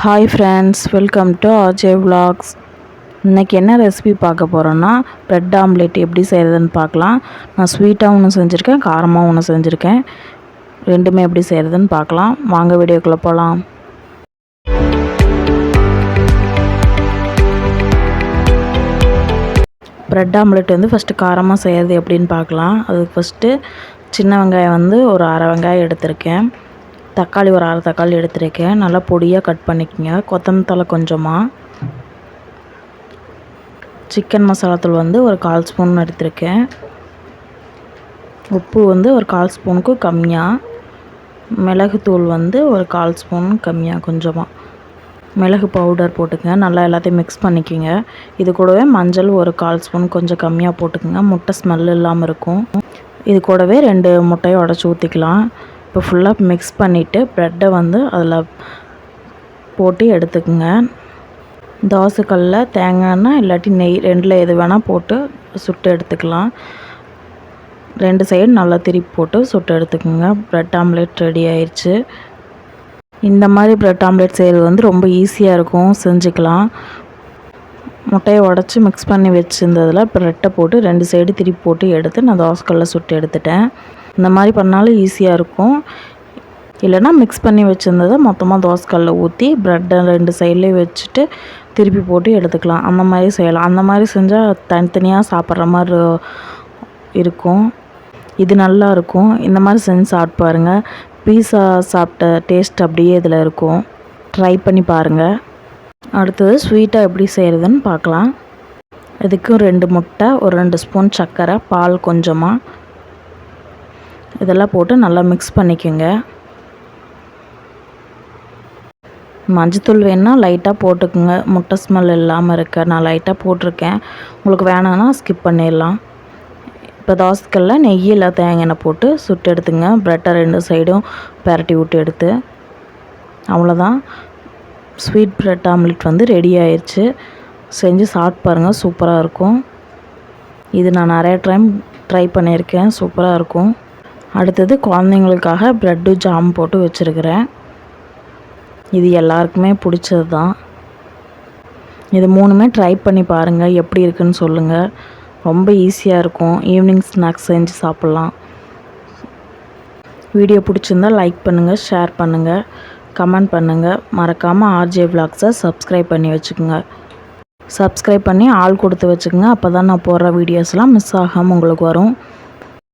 Hi friends, welcome to RJ vlogs. இன்றைக்கி என்ன recipe பார்க்க போகிறோன்னா ப்ரெட் ஆம்லேட் எப்படி செய்கிறதுன்னு பார்க்கலாம். நான் ஸ்வீட்டாக ஒன்று செஞ்சுருக்கேன், காரமாக ஒன்று செஞ்சுருக்கேன். ரெண்டுமே எப்படி செய்கிறதுன்னு பார்க்கலாம். வாங்க வீடியோக்குள்ளே போகலாம். ப்ரெட் ஆம்லேட் ஃபஸ்ட்டு காரமாக செய்கிறது எப்படின்னு பார்க்கலாம். அதுக்கு ஃபஸ்ட்டு சின்ன வெங்காயம் ஒரு அரை வெங்காயம் எடுத்திருக்கேன். தக்காளி ஒரு அரை தக்காளி எடுத்துருக்கேன். நல்லா பொடியாக கட் பண்ணிக்கோங்க. கொத்தமல்லி தழை கொஞ்சமாக, சிக்கன் மசாலாத்தூள் ஒரு 1/4 ஸ்பூன் எடுத்திருக்கேன். உப்பு ஒரு 1/4 ஸ்பூனுக்கு கம்மியாக, மிளகுத்தூள் ஒரு 1/4 ஸ்பூன் கம்மியாக கொஞ்சமாக மிளகு பவுடர் போட்டுக்கங்க. நல்லா எல்லாத்தையும் மிக்ஸ் பண்ணிக்கோங்க. இது கூடவே மஞ்சள் ஒரு 1/4 ஸ்பூன் கொஞ்சம் கம்மியாக போட்டுக்கோங்க. முட்டை ஸ்மெல் இல்லாமல் இருக்கும். இது கூடவே 2 முட்டையை உடச்சி ஊற்றிக்கலாம். இப்போ ஃபுல்லாக மிக்ஸ் பண்ணிவிட்டு ப்ரெட்டை அதில் போட்டு எடுத்துக்கோங்க. தோசைக்கல்லில் தேங்காய் எண்ணெய் இல்லாட்டி நெய் ரெண்டில் எது வேணால் போட்டு சுட்டு எடுத்துக்கலாம். 2 சைடு நல்லா திருப்பி போட்டு சுட்டு எடுத்துக்கோங்க. ப்ரெட் ஆம்லேட் ரெடி ஆயிடுச்சு. இந்த மாதிரி ப்ரெட் ஆம்லேட் செய்கிறது ரொம்ப ஈஸியாக இருக்கும், செஞ்சுக்கலாம். முட்டையை உடச்சி மிக்ஸ் பண்ணி வச்சுருந்ததில் ப்ரெட்டை போட்டு 2 சைடு திருப்பி போட்டு எடுத்து நான் தோசைக்கல்லில் சுட்டு எடுத்துட்டேன். இந்த மாதிரி பண்ணாலும் ஈஸியாக இருக்கும். இல்லைனா மிக்ஸ் பண்ணி வச்சுருந்ததை மொத்தமாக தோசைக்கல்லில் ஊற்றி ப்ரெட்டை 2 சைட்லேயும் வச்சுட்டு திருப்பி போட்டு எடுத்துக்கலாம். அந்த மாதிரி செய்யலாம். அந்த மாதிரி செஞ்சால் தனித்தனியாக சாப்பிட்ற மாதிரி இருக்கும். இது நல்லா இருக்கும். இந்த மாதிரி செஞ்சு சாப்பிட்டு பாருங்கள். பீஸா சாப்பிட்ட டேஸ்ட் அப்படியே இதில் இருக்கும். ட்ரை பண்ணி பாருங்கள். அடுத்தது ஸ்வீட்டாக எப்படி செய்கிறதுன்னு பார்க்கலாம். இதுக்கும் 2 முட்டை, ஒரு 2 ஸ்பூன் சர்க்கரை, பால் கொஞ்சமாக, இதெல்லாம் போட்டு நல்லா மிக்ஸ் பண்ணிக்கோங்க. மஞ்சத்தூள் வேணால் லைட்டாக போட்டுக்குங்க, முட்டை ஸ்மெல் இல்லாமல் இருக்க. நான் லைட்டாக போட்டிருக்கேன். உங்களுக்கு வேணான்னா ஸ்கிப் பண்ணிடலாம். இப்போ தோசைக்கல்லில் நெய் இல்லை தேங்காய் எண்ணெய் போட்டு சுட்டு எடுத்துங்க. ப்ரெட்டை 2 சைடும் பரட்டி விட்டு எடுத்து, அவ்வளோதான். ஸ்வீட் ப்ரெட் ஆம்லேட் ரெடி ஆயிடுச்சு. செஞ்சு சாப்பிட்டு பாருங்கள், சூப்பராக இருக்கும். இது நான் நிறைய டைம் ட்ரை பண்ணியிருக்கேன், சூப்பராக இருக்கும். அடுத்தது குழந்தைங்களுக்காக ப்ரெட்டு ஜாம் போட்டு வச்சுருக்கிறேன். இது எல்லாருக்குமே பிடிச்சது தான். இது 3மே ட்ரை பண்ணி பாருங்கள், எப்படி இருக்குன்னு சொல்லுங்கள். ரொம்ப ஈஸியாக இருக்கும். ஈவினிங் ஸ்நாக்ஸ் செஞ்சு சாப்பிட்லாம். வீடியோ பிடிச்சிருந்தால் லைக் பண்ணுங்கள், ஷேர் பண்ணுங்கள், கமெண்ட் பண்ணுங்கள். மறக்காமல் ஆர்ஜே விலாக்ஸை சப்ஸ்கிரைப் பண்ணி வச்சுக்கோங்க. சப்ஸ்கிரைப் பண்ணி ஆள் கொடுத்து வச்சுக்கோங்க. அப்போ தான் நான் போடுற வீடியோஸ்லாம் மிஸ் ஆகாமல் உங்களுக்கு வரும்.